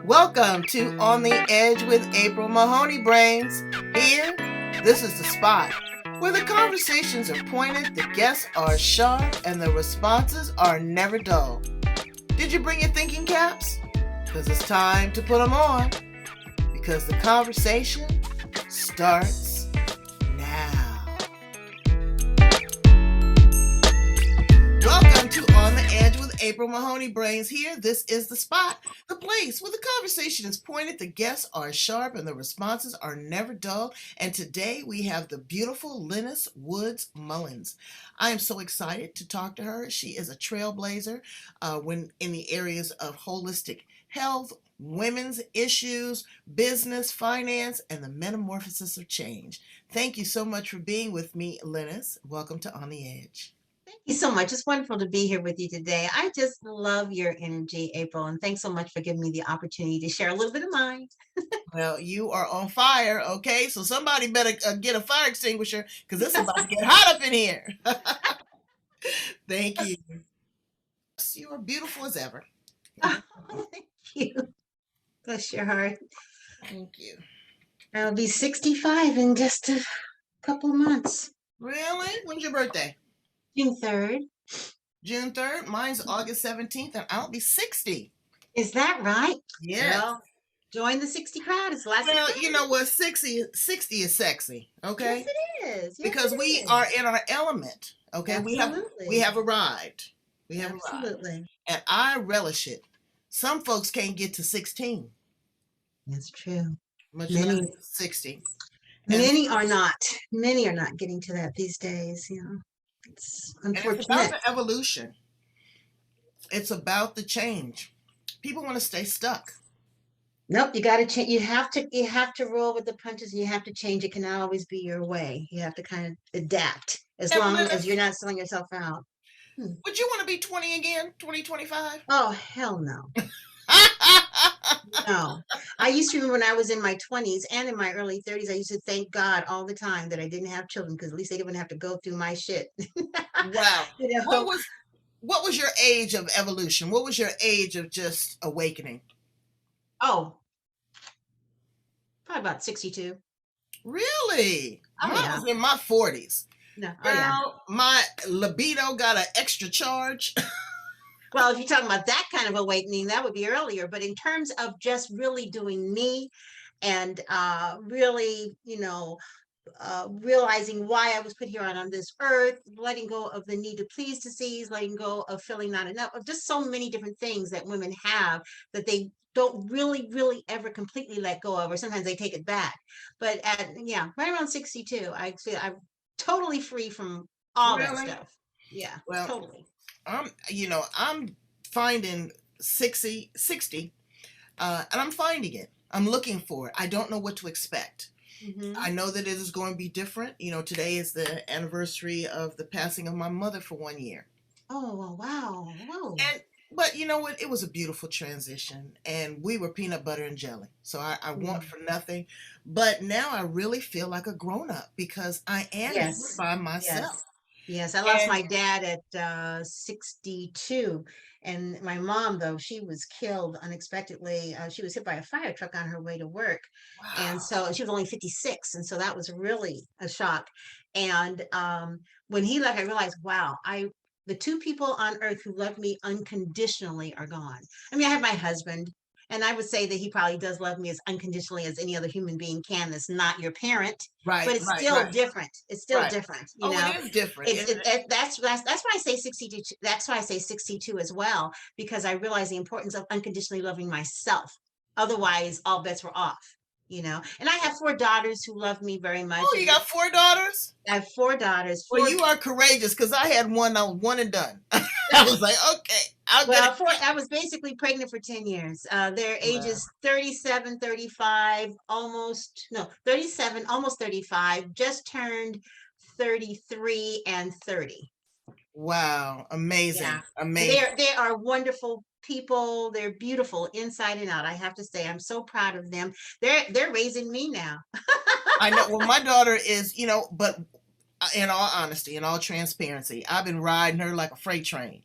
Welcome to On the Edge with April Mahoney Brains. Here, this is the spot where the conversations are pointed, the guests are sharp, and the responses are never dull. Did you bring your thinking caps? Because it's time to put them on. Because the conversation starts now. Welcome to On the Edge with April Mahoney Brains. Here, this is the spot, the place where the conversation is pointed, the guests are sharp, and the responses are never dull. And today we have the beautiful Lynnis Woods Mullins. I am so excited to talk to her. She is a trailblazer when in the areas of holistic health, women's issues, business, finance, and the metamorphosis of change. Thank you so much for being with me, Lynnis. Welcome to On the Edge. Thank you so much. It's wonderful to be here with you today. I just love your energy, April, and thanks so much for giving me the opportunity to share a little bit of mine. Well, you are on fire, okay? So somebody better get a fire extinguisher because this is about to get hot up in here. Thank you. You are beautiful as ever. Oh, thank you. Bless your heart. Thank you. I'll be 65 in just a couple months. Really? When's your birthday? June 3rd. June 3rd? Mine's August 17th, and I'll be 60. Is that right? Yeah. Well, join the 60 crowd. It's the last Well, you know what? 60 is sexy, okay? Yes, it is. Yes, because it we is. are in our element, okay? Absolutely. We have arrived. We have arrived. Absolutely. And I relish it. Some folks can't get to 16. That's true. Much Many- less 60. Many are not. Many are not getting to that these days, you know. It's And it's unfortunate. about the evolution. It's about the change. People want to stay stuck. Nope, you got to change. You have to roll with the punches. You have to change. It cannot always be your way. You have to kind of adapt as And long Lynnis, as you're not selling yourself out. would you want to be 20 again? 2025? Oh, hell no. No. I used to remember when I was in my 20s and in my early 30s, I used to thank God all the time that I didn't have children because at least they didn't have to go through my shit. Wow. You know? What was your age of evolution? What was your age of just awakening? Oh, probably about 62. Really? Oh, I yeah. was in my 40s. No. Oh, Girl, yeah. my libido got an extra charge. Well, if you're talking about that kind of awakening, that would be earlier. But in terms of just really doing me and really, realizing why I was put here on this earth, letting go of the need to please disease, letting go of feeling not enough, of just so many different things that women have that they don't really, really ever completely let go of, or sometimes they take it back. But right around 62, I'm totally free from all that Really? stuff. Yeah, Well, totally. I'm finding 60, and I'm finding it. I'm looking for it. I don't know what to expect. Mhm. I know that it is going to be different. Today is the anniversary of the passing of my mother for 1 year. Oh, wow. Whoa. But you know what? It was a beautiful transition, and we were peanut butter and jelly. So I want for nothing. But now I really feel like a grown up because I am here Yes. by myself. Yes, I lost And- my dad at 62, and my mom, though, she was killed unexpectedly. She was hit by a fire truck on her way to work, and Wow. so she was only 56, and so that was really a shock. And when he left, I realized, wow, the two people on earth who loved me unconditionally are gone. I mean, I have my husband. And I would say that he probably does love me as unconditionally as any other human being can. That's not your parent, Right. but it's right, still right. different. It's still Right. different, Oh, it is different. that's why I say 62. That's why I say 62 as well, because I realize the importance of unconditionally loving myself. Otherwise, all bets were off. And I have 4 daughters who love me very much. Oh, you got 4 daughters? I have 4 daughters. Well, you are courageous because I had one. I was one and done. I was like, okay, I was basically pregnant for 10 years. Their ages 37, 35, 37, almost 35, just turned 33 and 30. Wow, amazing, Yeah. amazing. They are wonderful people. They're beautiful inside and out. I have to say, I'm so proud of them. They're raising me now. I know. Well, my daughter is, but in all honesty, in all transparency, I've been riding her like a freight train.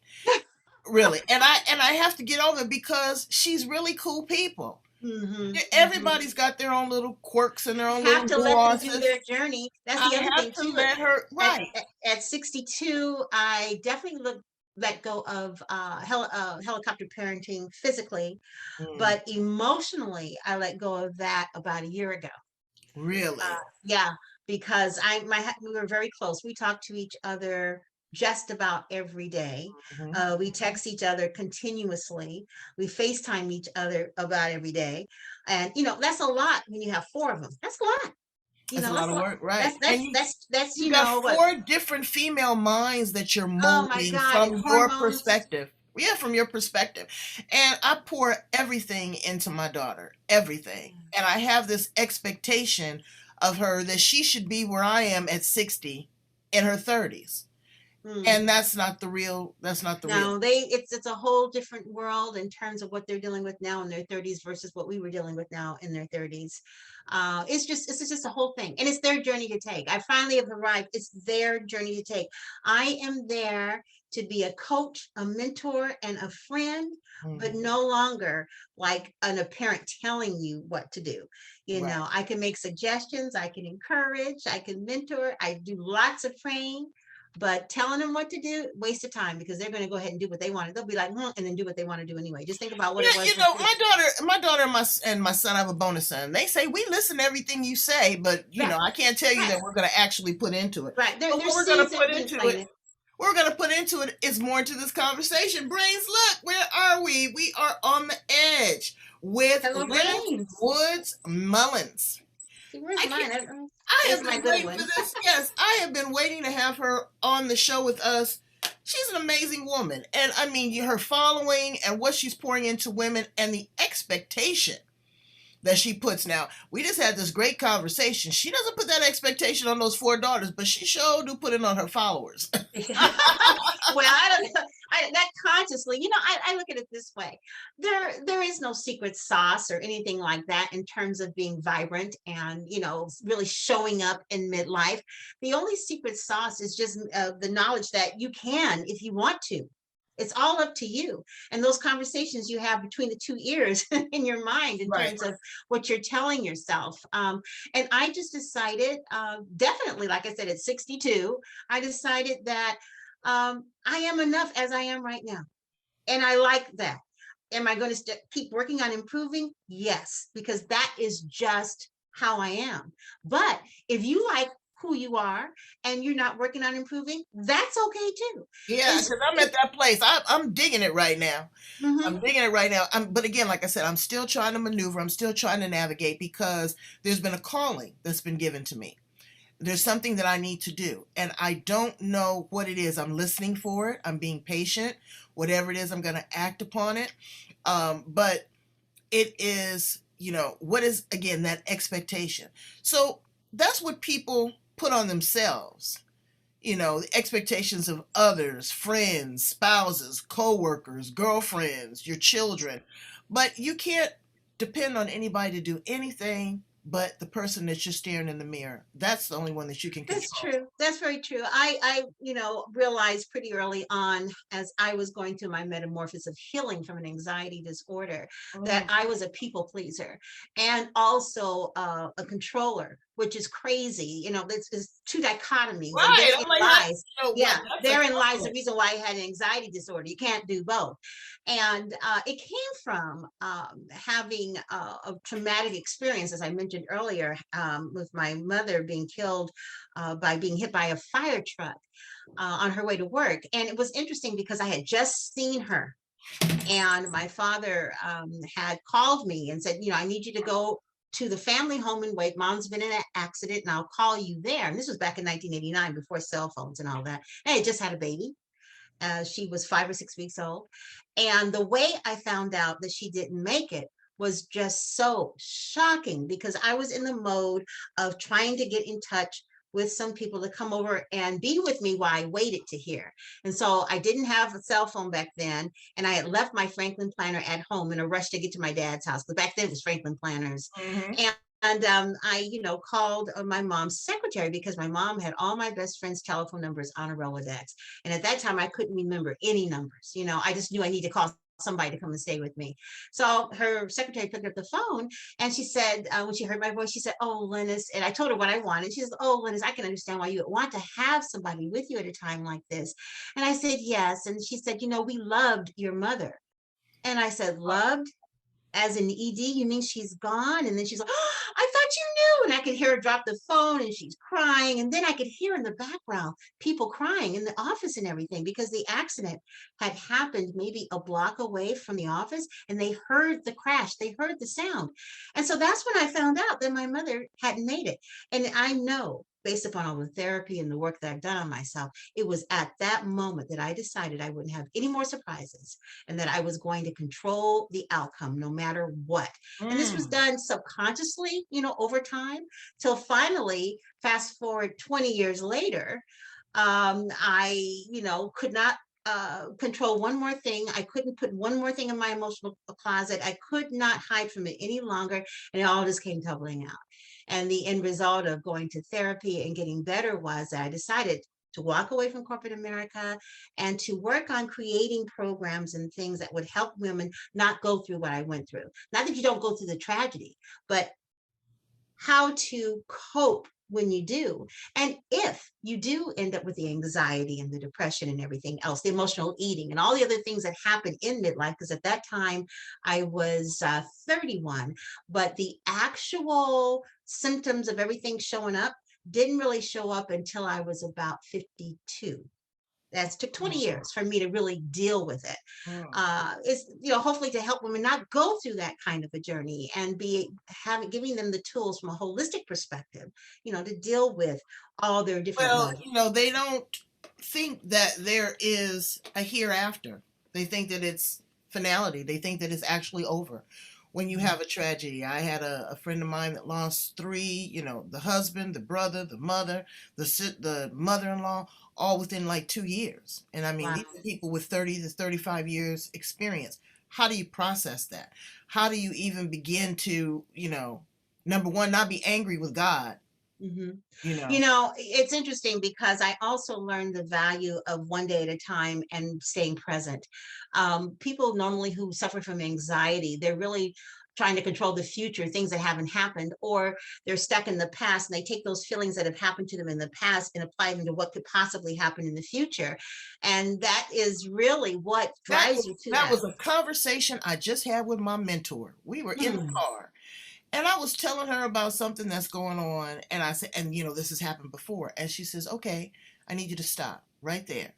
really. And I have to get over it because she's really cool people. Hmm. Hmm. Everybody's got their own little quirks and their You own have little to let them do nuances. their journey. That's I the other have thing to too. let her right. At 62, I definitely let go of helicopter parenting physically, Mm, but emotionally, I let go of that about a year ago. really? Yeah, because we were very close. We talked to each other just about every day. Mhm. We text each other continuously. We FaceTime each other about every day. And that's a lot when you have four of them. That's a lot. That's a lot That's a of lot. work, right? That's And that's that's that's you got what. four different female minds that you're Oh my molding God, and from your hormones. perspective. Yeah, from your perspective. And I pour everything into my daughter, everything. And I have this expectation of her that she should be where I am at 60 in her 30s. Mm. And that's not the real. No, it's a whole different world in terms of what they're dealing with now in their 30s versus what we were dealing with now in their 30s. It's just a whole thing. And it's their journey to take. I finally have arrived. It's their journey to take. I am there to be a coach, a mentor, and a friend, but Mhm. no longer like a parent telling you what to do. Right. I can make suggestions, I can encourage, I can mentor, I do lots of praying. But telling them what to do, waste of time because they're going to go ahead and do what they want to. They'll be like, and then do what they want to do anyway. Just think about what Yeah, it was. my daughter and my son, I have a bonus son. They say we listen to everything you say, but Right, I can't tell you right, that we're going to actually put into it. right. But There's seeds that are being planted. we're going to put into it is more into this conversation. Brains, look, where are we? We are on the edge with Hello, Lynnis brains. Woods Mullins. See, where's I can't. mine? I There's have my been good waiting one. for this. Yes, I have been waiting to have her on the show with us. She's an amazing woman. And I mean, her following and what she's pouring into women and the expectation that she puts now. We just had this great conversation. She doesn't put that expectation on those four daughters, but she sure do put it on her followers. Well, I don't know. That consciously, I look at it this way. There is no secret sauce or anything like that in terms of being vibrant and, really showing up in midlife. The only secret sauce is just the knowledge that you can if you want to. It's all up to you. And those conversations you have between the two ears in your mind in Right. terms of what you're telling yourself. And I just decided, definitely, like I said, at 62, I decided that I am enough as I am right now. And I like that. Am I going to keep working on improving? Yes, because that is just how I am. But if you like who you are and you're not working on improving, that's okay too. Yeah, Is because I'm it? at that place. I'm digging it right now. I'm Mhm. digging it right now. But again, like I said, I'm still trying to maneuver. I'm still trying to navigate because there's been a calling that's been given to me. There's something that I need to do, and I don't know what it is. I'm listening for it. I'm being patient. Whatever it is, I'm going to act upon it. But it is, what is, again, that expectation. So that's what people put on themselves. The expectations of others, friends, spouses, co-workers, girlfriends, your children. But you can't depend on anybody to do anything but the person that you're staring in the mirror. That's the only one that you can That's control. true. That's very true. Realized pretty early on as I was going through my metamorphosis of healing from an anxiety disorder that Oh, I was a people pleaser and also a controller, which is crazy. It's two dichotomies, and right. therein I'm like, how do lies. you know what? Yeah, That's a therein lies the compliment. reason why I had an anxiety disorder. You can't do both. And it came from having a traumatic experience, as I mentioned earlier, with my mother being killed by being hit by a fire truck on her way to work. And it was interesting because I had just seen her. And my father had called me and said, I need you to go to the family home and wait. Mom's been in an accident and I'll call you there. And this was back in 1989 before cell phones and all that. And I had just had a baby. She was 5 or 6 weeks old. And the way I found out that she didn't make it was just so shocking because I was in the mode of trying to get in touch with some people to come over and be with me while I waited to hear. And so I didn't have a cell phone back then. And I had left my Franklin planner at home in a rush to get to my dad's house. But back then it was Franklin planners. Hmm. I, called my mom's secretary because my mom had all my best friends' telephone numbers on a Rolodex. And at that time, I couldn't remember any numbers. I just knew I need to call somebody to come and stay with me. So her secretary picked up the phone and she said, when she heard my voice, she said, "Oh, Lynnis," and I told her what I wanted. She says, "Oh, Lynnis, I can understand why you would want to have somebody with you at a time like this." And I said, "Yes." And she said, "We loved your mother." And I said, "Loved? As in ED, you mean she's gone?" And then she's like, "Oh, I thought you knew." And I could hear her drop the phone and she's crying. And then I could hear in the background people crying in the office and everything because the accident had happened maybe a block away from the office and they heard the crash, they heard the sound. And so that's when I found out that my mother hadn't made it. And I know, based upon all the therapy and the work that I've done on myself, it was at that moment that I decided I wouldn't have any more surprises and that I was going to control the outcome no matter what. And this was Mm. done subconsciously, over time, till finally, fast forward 20 years later, I, could not control one more thing. I couldn't put one more thing in my emotional closet. I could not hide from it any longer. And it all just came tumbling out. And the end result of going to therapy and getting better was that I decided to walk away from corporate America and to work on creating programs and things that would help women not go through what I went through. Not that you don't go through the tragedy, but how to cope when you do. And if you do end up with the anxiety and the depression and everything else, the emotional eating and all the other things that happen in midlife, because at that time I was 31, but the actual symptoms of everything showing up didn't really show up until I was about 52. That took 20 Mm. years for me to really deal with it. Mm. Is hopefully to help women not go through that kind of a journey and be having giving them the tools from a holistic perspective, to deal with all their different Well, emotions. they don't think that there is a hereafter. They think that it's finality. They think that it's actually over. When you Mhm. have a tragedy, I had a friend of mine that lost three, the husband, the brother, the mother, the mother-in-law, all within like 2 years. And I mean, Wow. these are people with 30 to 35 years experience. How do you process that? How do you even begin to, number one, not be angry with God, hmm you know? It's interesting because I also learned the value of one day at a time and staying present. People normally who suffer from anxiety, they're really trying to control the future, things that haven't happened, or they're stuck in the past and they take those feelings that have happened to them in the past and apply them to what could possibly happen in the future. And that is really what That drives was you to that that. was a conversation I just had with my mentor. We were in the Hmm. car and I was telling her about something that's going on and I said, and this has happened before. And she says, "Okay, I need you to stop right there."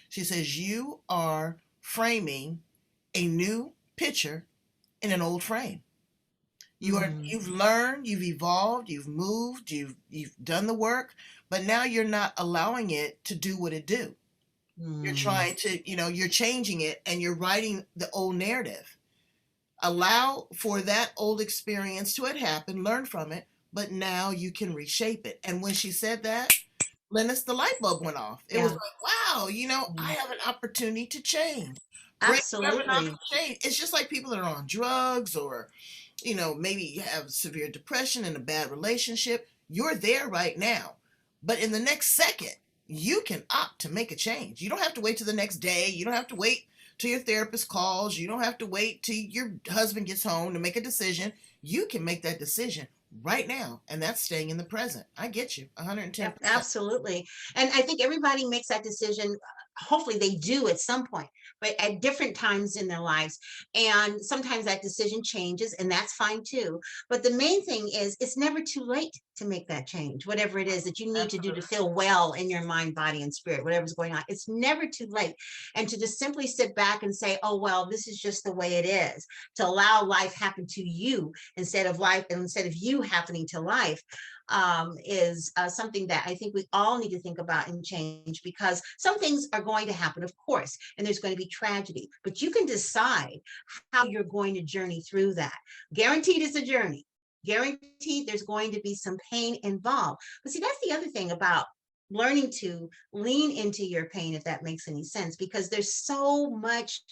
She says, "You are framing a new picture in an old frame. Hmm. You've learned, you've evolved, you've moved, you've done the work, but now you're not allowing it to do what it do. You're Hmm. trying to, you're changing it and you're writing the old narrative. Allow for that old experience to have happened, learn from it, but now you can reshape it." And when she said that, Linus, the light bulb went off. It was Yeah. like, wow, I Mhm. have an opportunity to change. Great to have an Absolutely. opportunity to change. It's just like people that are on drugs or, maybe you have severe depression and a bad relationship. You're there right now. But in the next second, you can opt to make a change. You don't have to wait till the next day. You don't have to wait till your therapist calls. You don't have to wait till your husband gets home to make a decision. You can make that decision right now, and that's staying in the present. I get you 110%. Absolutely. And I think everybody makes that decision. Hopefully they do at some point, but at different times in their lives. And sometimes that decision changes, and that's fine too. But the main thing is it's never too late to make that change, whatever it is that you need to do to Absolutely. feel well in your mind, body, and spirit, whatever's going on. It's never too late. And to just simply sit back and say, "Oh, well, this is just the way it is," to allow life happen to you instead of you happening to life, is something that I think we all need to think about and change, because some things are going to happen, of course, and there's going to be tragedy, but you can decide how you're going to journey through that. Guaranteed it's a journey. Guaranteed there's going to be some pain involved. But see, that's the other thing about learning to lean into your pain, if that makes any sense, because there's so much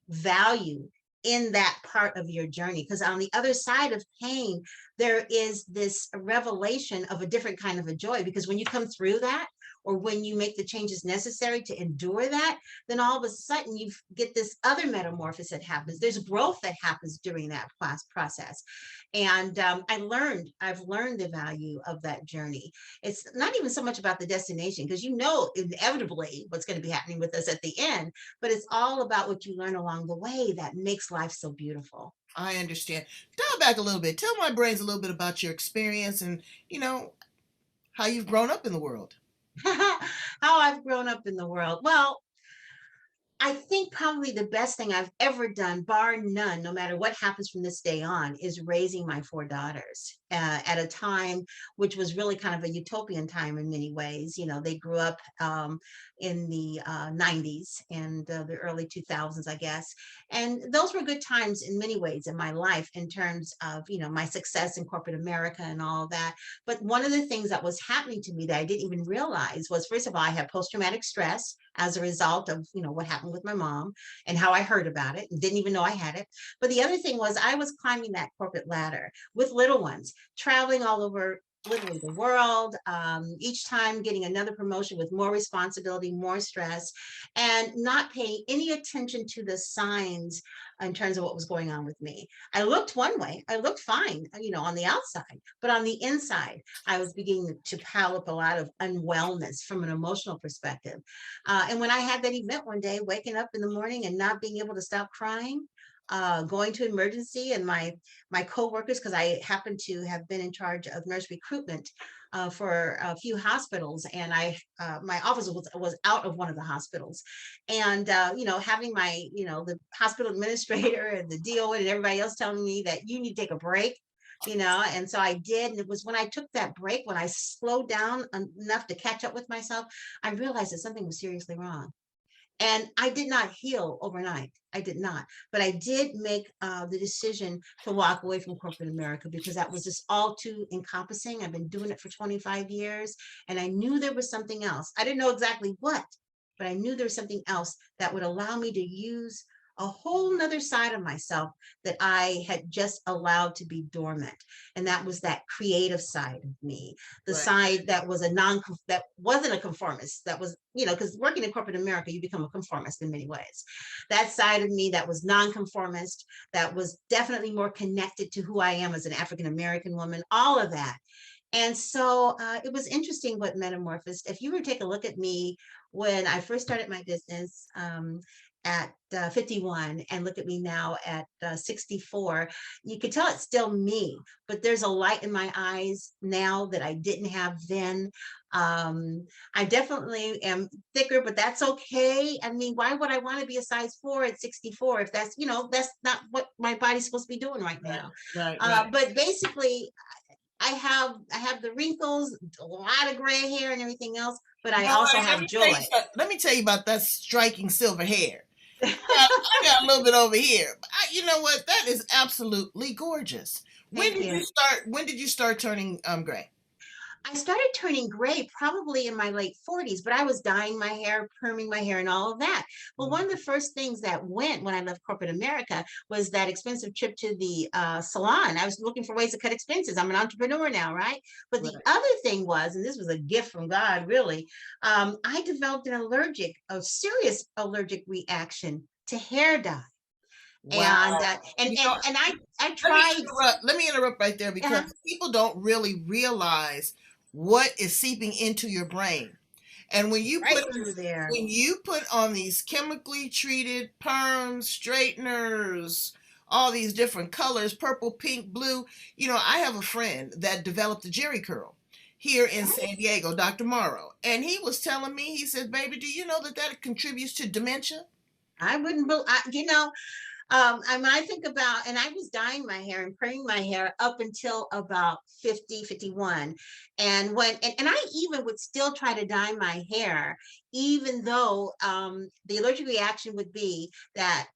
value in that part of your journey, because on the other side of pain there is this revelation of a different kind of a joy, because when you come through that, or when you make the changes necessary to endure that, then all of a sudden you get this other metamorphosis that happens. There's growth that happens during that process. And I've learned the value of that journey. It's not even so much about the destination, because you know inevitably what's going to be happening with us at the end, but it's all about what you learn along the way that makes life so beautiful. I understand. Dial back a little bit. Tell my brains a little bit about your experience and, how you've grown up in the world. How I've grown up in the world. Well, I think probably the best thing I've ever done, bar none, no matter what happens from this day on, is raising my four daughters at a time which was really kind of a utopian time in many ways. You know, they grew up in the 90s and the early 2000s, I guess. And those were good times in many ways in my life in terms of, my success in corporate America and all of that. But one of the things that was happening to me that I didn't even realize was, first of all, I had post-traumatic stress as a result of what happened with my mom and how I heard about it and didn't even know I had it. But the other thing was I was climbing that corporate ladder with little ones, traveling all over literally the world, each time getting another promotion with more responsibility, more stress, and not paying any attention to the signs in terms of what was going on with me. I looked one way, I looked fine, on the outside, but on the inside, I was beginning to pile up a lot of unwellness from an emotional perspective. And when I had that event one day, waking up in the morning and not being able to stop crying, going to emergency, and my coworkers, because I happened to have been in charge of nurse recruitment for a few hospitals, and my office was out of one of the hospitals, and having my the hospital administrator and the DO and everybody else telling me that you need to take a break. And so I did. And it was when I took that break, when I slowed down enough to catch up with myself, I realized that something was seriously wrong. And I did not heal overnight. I did not. But I did make the decision to walk away from corporate America, because that was just all too encompassing. I've been doing it for 25 years, and I knew there was something else. I didn't know exactly what, but I knew there was something else that would allow me to use a whole nother side of myself that I had just allowed to be dormant. And that was that creative side of me, the Right. side that was that wasn't a conformist, that was, because working in corporate America, you become a conformist in many ways. That side of me that was non-conformist, that was definitely more connected to who I am as an African American woman, all of that. And so it was interesting what metamorphosed. If you were to take a look at me when I first started my business, at 51, and look at me now at 64, you could tell it's still me, but there's a light in my eyes now that I didn't have then. I definitely am thicker, but that's okay. I mean, why would I want to be a size 4 at 64 if that's not what my body's supposed to be doing right Right. now? Right. Right. But basically, I have the wrinkles, a lot of gray hair and everything else, but I All also right, let have me tell you joy. something. Let me tell you about that striking silver hair. I got a little bit over here. But you know what? That is absolutely gorgeous. When Thank did you you. start? When did you start turning gray? I started turning gray probably in my late 40s, but I was dyeing my hair, perming my hair, and all of that. Well, one of the first things that went when I left corporate America was that expensive trip to the salon. I was looking for ways to cut expenses. I'm an entrepreneur now, right? But the Right. other thing was, and this was a gift from God, really, I developed a serious allergic reaction to hair dye. Wow. And You know, I let me tried. interrupt. Let me interrupt right there because uh people don't really realize what is seeping into your brain. And right through there. when you put on these chemically treated perms, straighteners, all these different colors, purple, pink, blue, I have a friend that developed a Jerry curl here in San Diego, Dr. Morrow. And he was telling me, he said, "Baby, do you know that that contributes to dementia?" I wouldn't, I think about, and I was dyeing my hair and praying my hair up until about 50, 51. And I even would still try to dye my hair, even though the allergic reaction would be that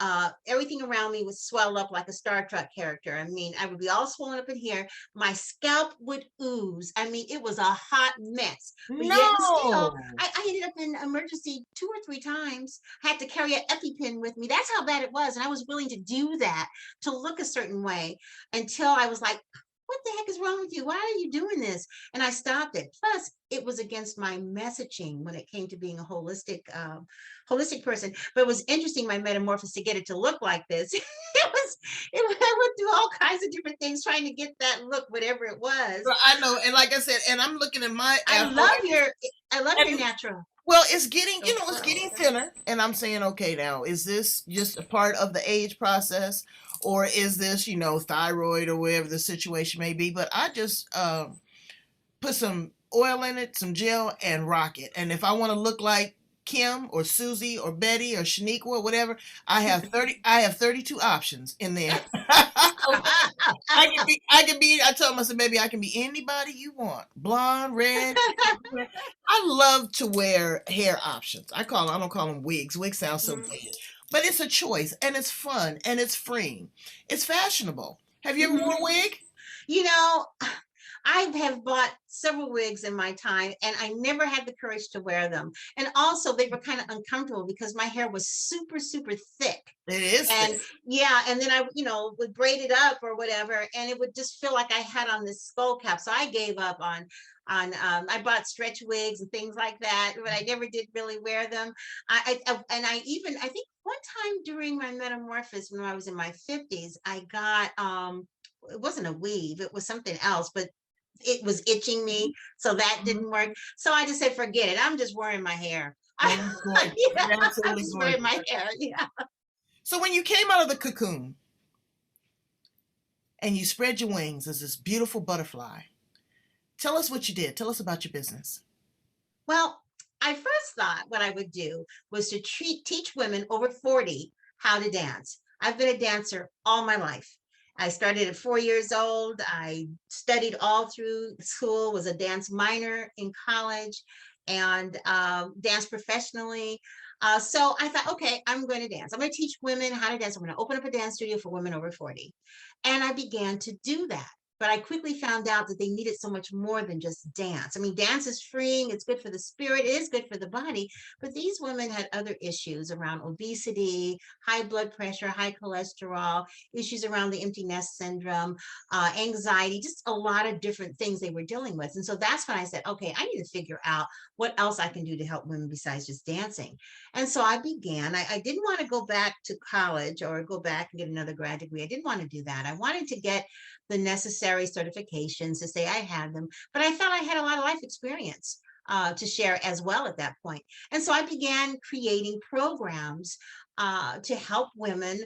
everything around me would swell up like a Star Trek character. I mean, I would be all swollen up in here. My scalp would ooze. I mean, it was a hot mess. But yet and still, No. I ended up in emergency 2 or 3 times. I had to carry an EpiPen with me. That's how bad it was. And I was willing having to do that to look a certain way until I was like, what the heck is wrong with you? Why are you doing this? And I stopped it. Plus, it was against my messaging when it came to being a holistic person. But it was interesting, my metamorphosis to get it to look like this. I went through all kinds of different things trying to get that look, whatever it was. Well, I know, and like I said, and I'm looking at my I afro, love your, I love your and natural. well, it's getting, So it's getting curls. thinner, and I'm saying, okay, now is this just a part of the age process, or is this, thyroid or whatever the situation may be? But I just put some oil in it, some gel, and rock it. And if I want to look like Kim or Susie or Betty or Shaniqua or whatever, I have 30. I have 32 options in there. I told myself, baby, I can be anybody you want. Blonde, red. I love to wear hair options. I don't call them wigs. Wigs sound so Mhm, bad. But it's a choice and it's fun and it's freeing. It's fashionable. Have you ever mhm. worn a wig? You know, I have bought several wigs in my time and I never had the courage to wear them. And also, they were kind of uncomfortable because my hair was super, super thick. It is And thick. yeah, and then I, would braid it up or whatever, and it would just feel like I had on this skull cap. So I gave up on I bought stretch wigs and things like that, but I never did really wear them. And I think one time during my metamorphosis when I was in my 50s, I got it wasn't a weave, it was something else, but it was itching me, so that Mhm. didn't work. So I just said, forget it. I'm just wearing my hair. Oh, it's gorgeous. Yeah, It's I'm absolutely just wearing gorgeous. my hair. Yeah. So when you came out of the cocoon and you spread your wings as this beautiful butterfly, tell us what you did. Tell us about your business. Well, I first thought what I would do was to teach women over 40 how to dance. I've been a dancer all my life. I started at 4 years old. I studied all through school, was a dance minor in college, and danced professionally. So I thought, okay, I'm going to dance. I'm going to teach women how to dance. I'm going to open up a dance studio for women over 40. And I began to do that. But I quickly found out that they needed so much more than just dance. I mean, dance is freeing, it's good for the spirit, it is good for the body. But these women had other issues around obesity, high blood pressure, high cholesterol, issues around the empty nest syndrome, anxiety, just a lot of different things they were dealing with. And so that's when I said, okay, I need to figure out what else I can do to help women besides just dancing. And so I began. I didn't want to go back to college or go back and get another grad degree. I didn't want to do that. I wanted to get the necessary certifications to say I had them, but I felt I had a lot of life experience to share as well at that point. And so I began creating programs to help women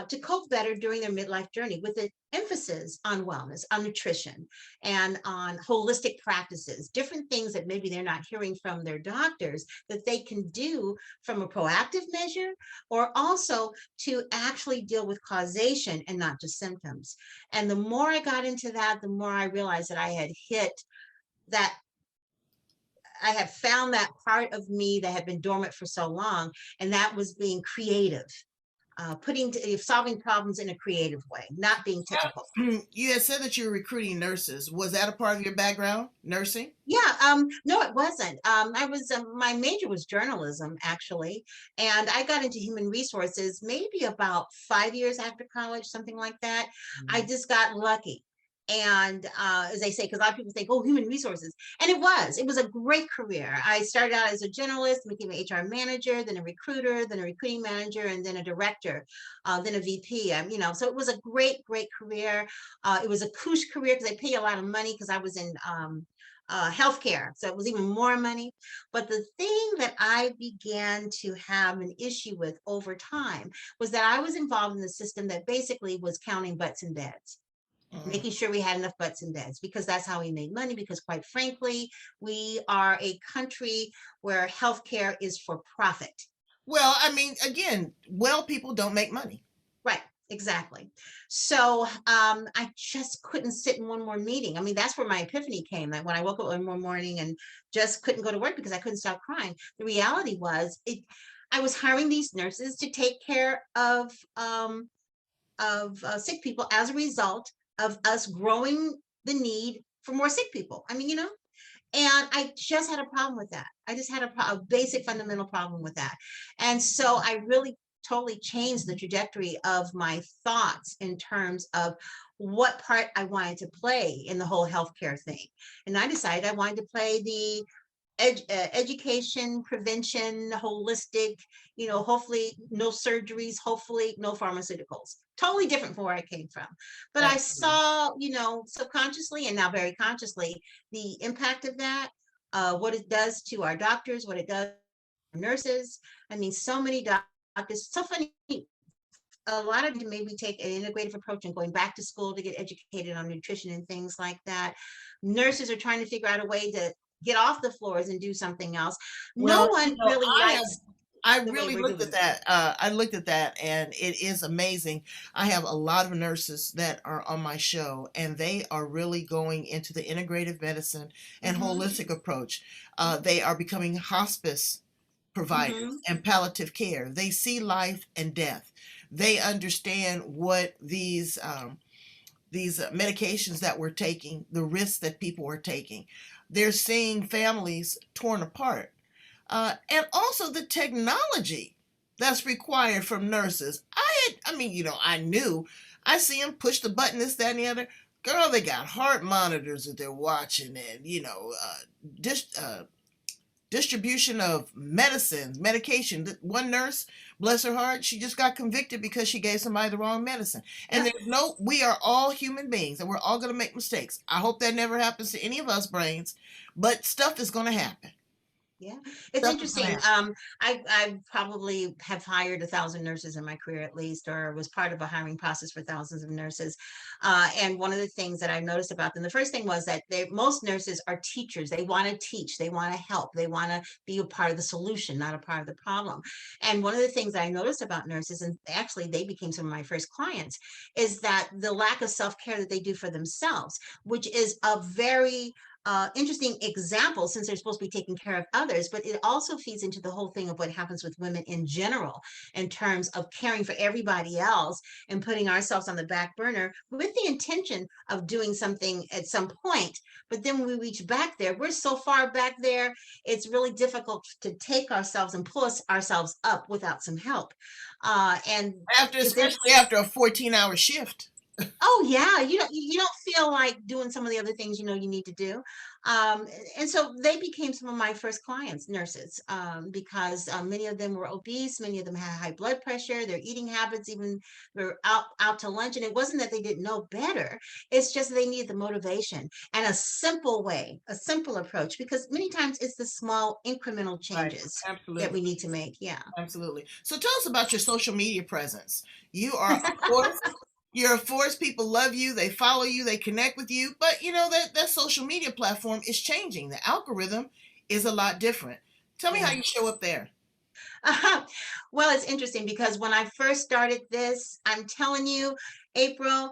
to cope better during their midlife journey with an emphasis on wellness, on nutrition, and on holistic practices, different things that maybe they're not hearing from their doctors that they can do from a proactive measure or also to actually deal with causation and not just symptoms. And the more I got into that, the more I realized that that I had found that part of me that had been dormant for so long, and that was being creative, solving problems in a creative way, not being typical. You had said that you were recruiting nurses. Was that a part of your background, nursing? Yeah, no, it wasn't. My major was journalism, actually, and I got into human resources maybe about 5 years after college, something like that. I Mhm. just got lucky. And as they say, because a lot of people think, oh, human resources. And it was a great career. I started out as a journalist, became an HR manager, then a recruiter, then a recruiting manager, and then a director, then a VP. So it was a great, great career. It was a cush career because they pay a lot of money because I was in healthcare. So it was even more money. But the thing that I began to have an issue with over time was that I was involved in the system that basically was counting butts and beds, Mm. making sure we had enough butts and beds because that's how we made money. Because quite frankly, we are a country where healthcare is for profit. Well, I mean, again, well people don't make money. Right, exactly. So I just couldn't sit in one more meeting. I mean, that's where my epiphany came. That when I woke up one more morning and just couldn't go to work because I couldn't stop crying. The reality was, I was hiring these nurses to take care of sick people as a result of us growing the need for more sick people. I mean, and I just had a problem with that. I just had a basic fundamental problem with that. And so I really totally changed the trajectory of my thoughts in terms of what part I wanted to play in the whole healthcare thing. And I decided I wanted to play the education, prevention, holistic, hopefully no surgeries, hopefully no pharmaceuticals. Totally different from where I came from. But I Absolutely. saw, subconsciously and now very consciously, the impact of that, what it does to our doctors, what it does to nurses. I mean, so many doctors, so funny. A lot of them maybe take an integrative approach and going back to school to get educated on nutrition and things like that. Nurses are trying to figure out a way to get off the floors and do something else. No Well, one really likes I the way really we're looked doing at it. that. I looked at that, and it is amazing. I have a lot of nurses that are on my show, and they are really going into the integrative medicine and Hmm. holistic approach. They are becoming hospice providers Hmm. and palliative care. They see life and death. They understand what these medications that we're taking, the risks that people are taking. They're seeing families torn apart, and also the technology that's required from nurses. I mean, I knew. I see them push the button, this, that, and the other. Girl, they got heart monitors that they're watching, and dis- uh, distribution of medicines, medication. One nurse, bless her heart, she just got convicted because she gave somebody the wrong medicine. And Yep. there's no, we are all human beings, and we're all going to make mistakes. I hope that never happens to any of us brains, but stuff is going to happen. Yeah, it's Stuff is going to interesting. happen. I probably have hired 1,000 nurses in my career at least, or was part of a hiring process for thousands of nurses. And one of the things that I've noticed about them, the first thing was that most nurses are teachers. They want to teach, they want to help, they want to be a part of the solution, not a part of the problem. And one of the things that I noticed about nurses, and actually they became some of my first clients, is that the lack of self-care that they do for themselves, which is a very interesting example since they're supposed to be taking care of others, but it also feeds into the whole thing of what happens with women in general in terms of caring for everybody else and putting ourselves on the back burner with the intention of doing something at some point. But then when we reach back there, we're so far back there, it's really difficult to take ourselves and pull ourselves up without some help. And After, it's especially after a 14-hour shift. Oh yeah, you don't feel like doing some of the other things you need to do, um, and so they became some of my first clients, nurses, because many of them were obese, many of them had high blood pressure, their eating habits even were out to lunch, and it wasn't that they didn't know better. It's just they needed the motivation and a simple way, a simple approach, because many times it's the small incremental Right. changes that Absolutely. we need to make. Yeah. Absolutely. So tell us about your social media presence. You are a force. You're a force. People love you. They follow you. They connect with you. But that social media platform is changing. The algorithm is a lot different. Tell me how Yeah. you show up there. Well, it's interesting because when I first started this, I'm telling you, April,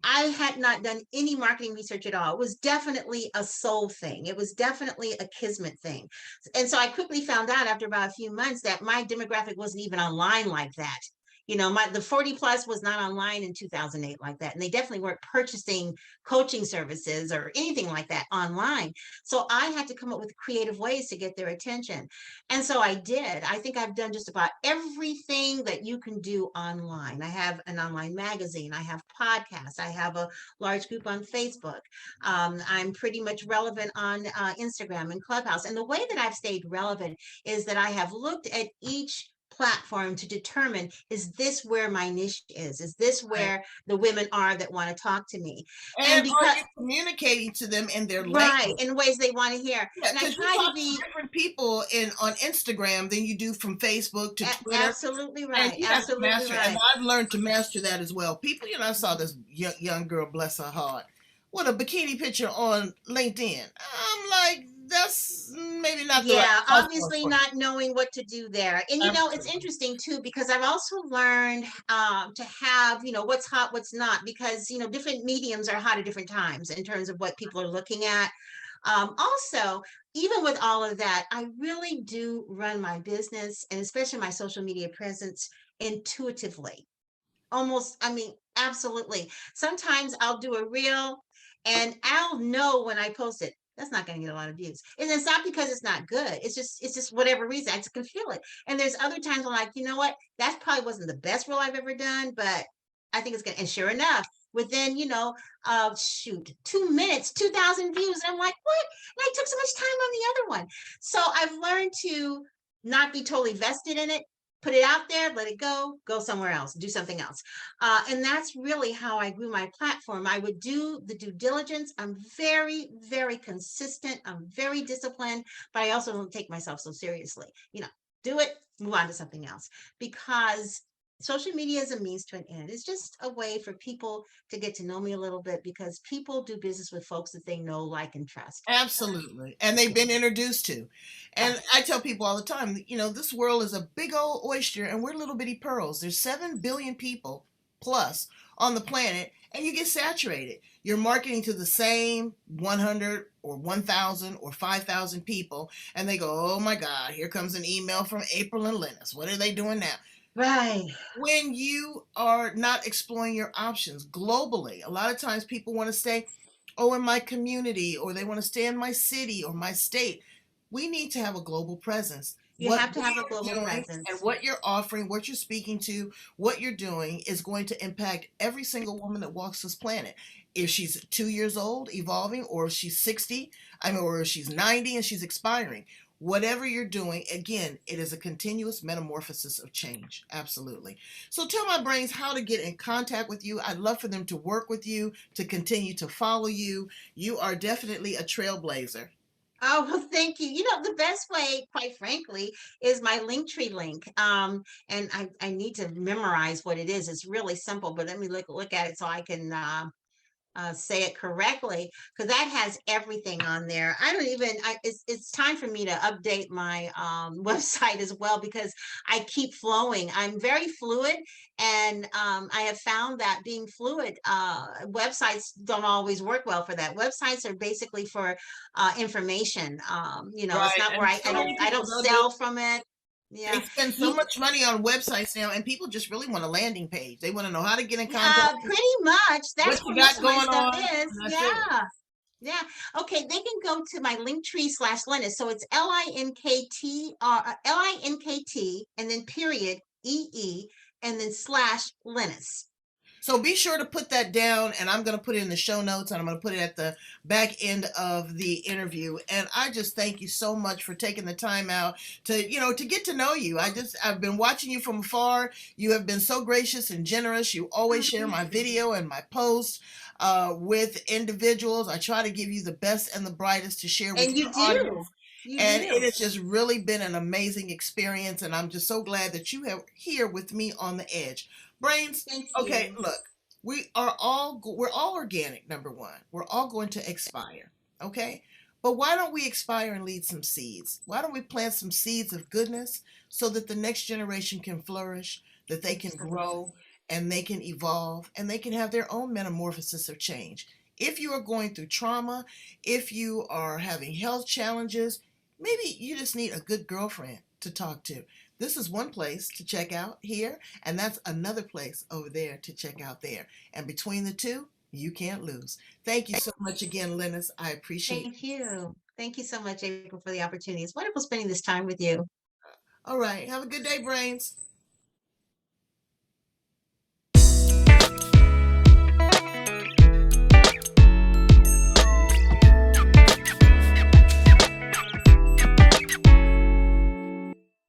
I had not done any marketing research at all. It was definitely a soul thing. It was definitely a kismet thing. And so I quickly found out after about a few months that my demographic wasn't even online like that. The 40 plus was not online in 2008 like that. And they definitely weren't purchasing coaching services or anything like that online. So I had to come up with creative ways to get their attention. And so I did. I think I've done just about everything that you can do online. I have an online magazine, I have podcasts, I have a large group on Facebook. I'm pretty much relevant on Instagram and Clubhouse. And the way that I've stayed relevant is that I have looked at each platform to determine, is this where my niche is? Is this Right. where the women are that want to talk to me? And And are because you communicating to them in their right, language? in ways they want to hear. Yeah, And I because you try to talk be to different people in on Instagram than you do from Facebook to Twitter. absolutely And right. you have to Absolutely master, and right. I've learned to master that as well. People, I saw this young girl, bless her heart, with a bikini picture on LinkedIn. I'm like, that's maybe not the right Yeah, platform obviously for you. not knowing what to do there. And it's Absolutely. interesting too, because I've also learned to have, what's hot, what's not, because, different mediums are hot at different times in terms of what people are looking at. Also, even with all of that, I really do run my business and especially my social media presence intuitively. Almost, I mean, absolutely. Sometimes I'll do a reel and I'll know when I post it. That's not going to get a lot of views. And it's not because it's not good. It's just whatever reason. I just can feel it. And there's other times I'm like, you know what? That probably wasn't the best role I've ever done, but I think it's gonna. And sure enough, within shoot, 2 minutes, 2,000 views. And I'm like, what? And I took so much time on the other one. So I've learned to not be totally vested in it. Put it out there, let it go somewhere else, do something else. And that's really how I grew my platform. I would do the due diligence. I'm very, very consistent. I'm very disciplined, but I also don't take myself so seriously. Do it, move on to something else, because social media is a means to an end. It's just a way for people to get to know me a little bit, because people do business with folks that they know, like, and trust. Absolutely. And they've been introduced to. Yeah. And I tell people all the time, this world is a big old oyster and we're little bitty pearls. There's 7 billion people plus on the planet, and you get saturated. You're marketing to the same 100 or 1,000 or 5,000 people, and they go, oh my God, here comes an email from April and Lynnis. What are they doing now? Right. When you are not exploring your options globally, a lot of times people want to stay, oh, in my community, or they want to stay in my city or my state. We need to have a global presence. You What have to we have a are global doing and presence. what you're offering, what you're speaking to, what you're doing is going to impact every single woman that walks this planet. If she's 2 years old, evolving, or if she's 60, or if she's 90 and she's expiring. Whatever you're doing, again, it is a continuous metamorphosis of change. Absolutely. So tell my brains how to get in contact with you. I'd love for them to work with you, to continue to follow you. You are definitely a trailblazer. Oh, well, thank you. The best way, quite frankly, is my Linktree link. And I need to memorize what it is. It's really simple, but let me look at it so I can say it correctly, because that has everything on there. I don't even. It's time for me to update my website as well, because I keep flowing. I'm very fluid, and I have found that being fluid, websites don't always work well for that. Websites are basically for information. It's Right. not where And I so don't many I people don't don't do sell it. from it. They Yeah. spend so You, much money on websites now, and people just really want a landing page. They want to know how to get in contact, pretty much. what That's you where most got of my going stuff on, is. and that's it. Yeah. Yeah. Okay. They can go to my Linktree/Linus. So it's LINKT, and then period EE, and then slash Linus. So be sure to put that down, and I'm going to put it in the show notes, and I'm going to put it at the back end of the interview. And I just thank you so much for taking the time out to get to know you. I've been watching you from afar. You have been so gracious and generous. You always Oh, share thank my you. video and my posts with individuals. I try to give you the best and the brightest to share with And your you do. audience. You And it do. has just really been an amazing experience. And I'm just so glad that you have here with me on the edge. Brains, Thank okay, you. look, we're all organic. Number one, we're all going to expire. Okay, but why don't we expire and leave some seeds? Why don't we plant some seeds of goodness so that the next generation can flourish, that they can Absolutely. grow, and they can evolve, and they can have their own metamorphosis of change. If you are going through trauma, if you are having health challenges, maybe you just need a good girlfriend to talk to. This is one place to check out here, and that's another place over there to check out there. And between the two, you can't lose. Thank you so much again, Linus. I appreciate it. Thank you. Thank you so much, April, for the opportunity. It's wonderful spending this time with you. All right. Have a good day, Brains.